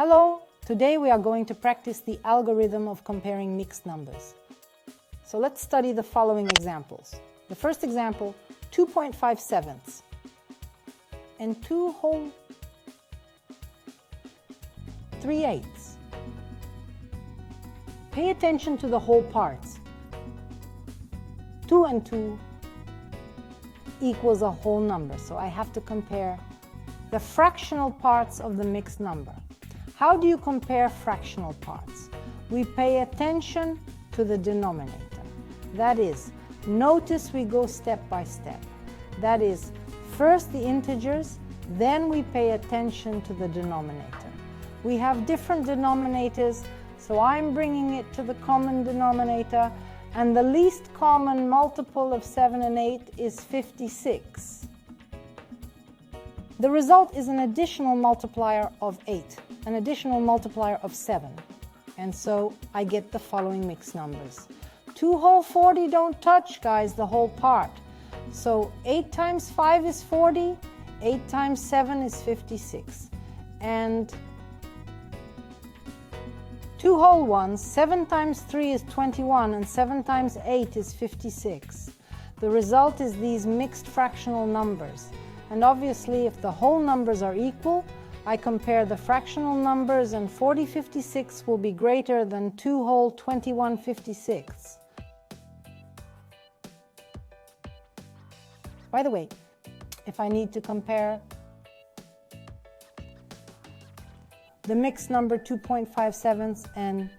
Hello, today we are going to practice the algorithm of comparing mixed numbers. So let's study the following examples. The first example, 2.57 and 2 whole 3/8. Pay attention to the whole parts. 2 and 2 equals a whole number, so I have to compare the fractional parts of the mixed number. How do you compare fractional parts? We pay attention to the denominator. That is, notice we go step by step. That is, first the integers, then we pay attention to the denominator. We have different denominators, so I'm bringing it to the common denominator, and the least common multiple of 7 and 8 is 56. The result is an additional multiplier of 8, an additional multiplier of 7, and so I get the following mixed numbers. 2 whole 40 don't touch, guys, the whole part. So 8 times 5 is 40, 8 times 7 is 56, and 2 whole ones, 7 times 3 is 21, and 7 times 8 is 56. The result is these mixed fractional numbers. And obviously, if the whole numbers are equal, I compare the fractional numbers, and 4056 will be greater than 2 whole 2156. By the way, if I need to compare the mixed number 2.57 and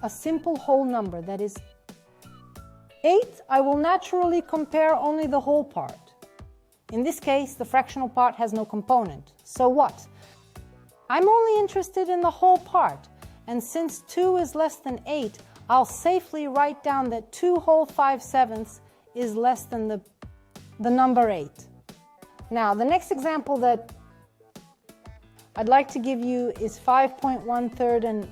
a simple whole number, that is 8, I will naturally compare only the whole part. In this case, the fractional part has no component. So what? I'm only interested in the whole part, and since 2 is less than 8, I'll safely write down that 2 whole 5/7 is less than the number 8. Now, the next example that I'd like to give you is 5.13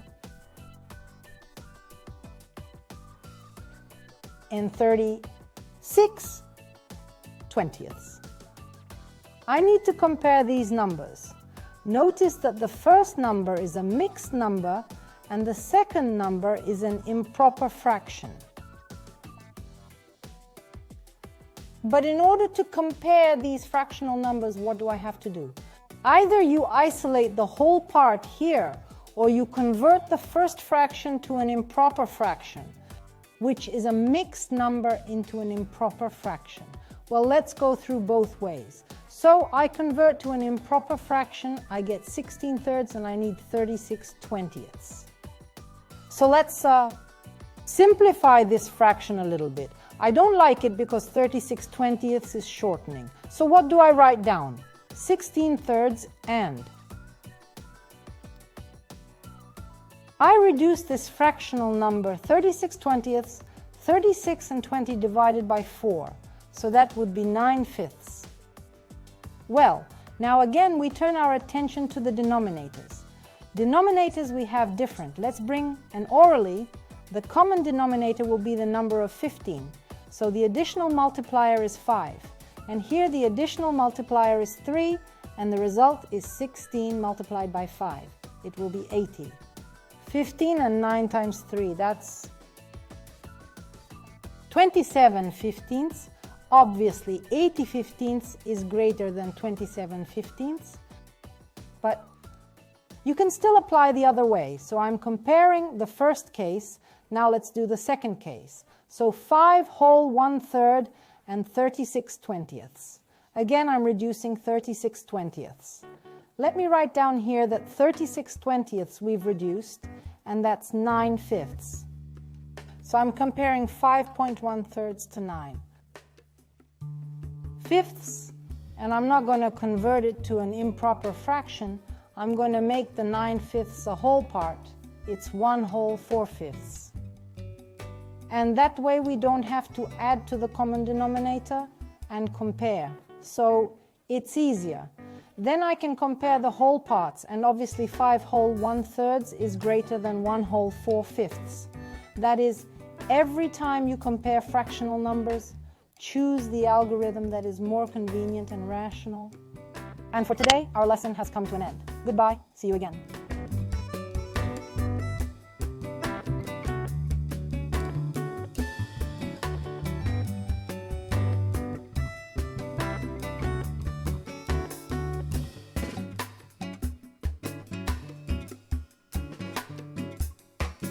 and 36/20. I need to compare these numbers. Notice that the first number is a mixed number and the second number is an improper fraction. But in order to compare these fractional numbers, what do I have to do? Either you isolate the whole part here, or you convert the first fraction to an improper fraction, which is a mixed number into an improper fraction. Well, let's go through both ways. So I convert to an improper fraction, I get 16/3 and I need 36/20. So let's simplify this fraction a little bit. I don't like it because 36/20 is shortening. So what do I write down? 16/3 and I reduce this fractional number 36/20, 36 and 20 divided by 4, so that would be 9/5. Well, now again we turn our attention to the denominators. Denominators we have different. Let's bring an orally. The common denominator will be the number of 15, so the additional multiplier is 5. And here the additional multiplier is 3, and the result is 16 multiplied by 5. It will be 80. 15 and 9 times 3, that's 27/15. Obviously, 80/15 is greater than 27/15. But you can still apply the other way. So I'm comparing the first case. Now let's do the second case. So 5 whole 1/3 and 36/20. Again, I'm reducing 36/20. Let me write down here that 36/20 we've reduced, and that's 9/5. So I'm comparing 5.1/3 to 9/5, and I'm not going to convert it to an improper fraction. I'm going to make the 9/5 a whole part. It's 1 whole 4/5. And that way we don't have to add to the common denominator and compare. So it's easier. Then I can compare the whole parts, and obviously 5 whole 1/3 is greater than 1 whole 4/5. That is, every time you compare fractional numbers, choose the algorithm that is more convenient and rational. And for today, our lesson has come to an end. Goodbye. See you again.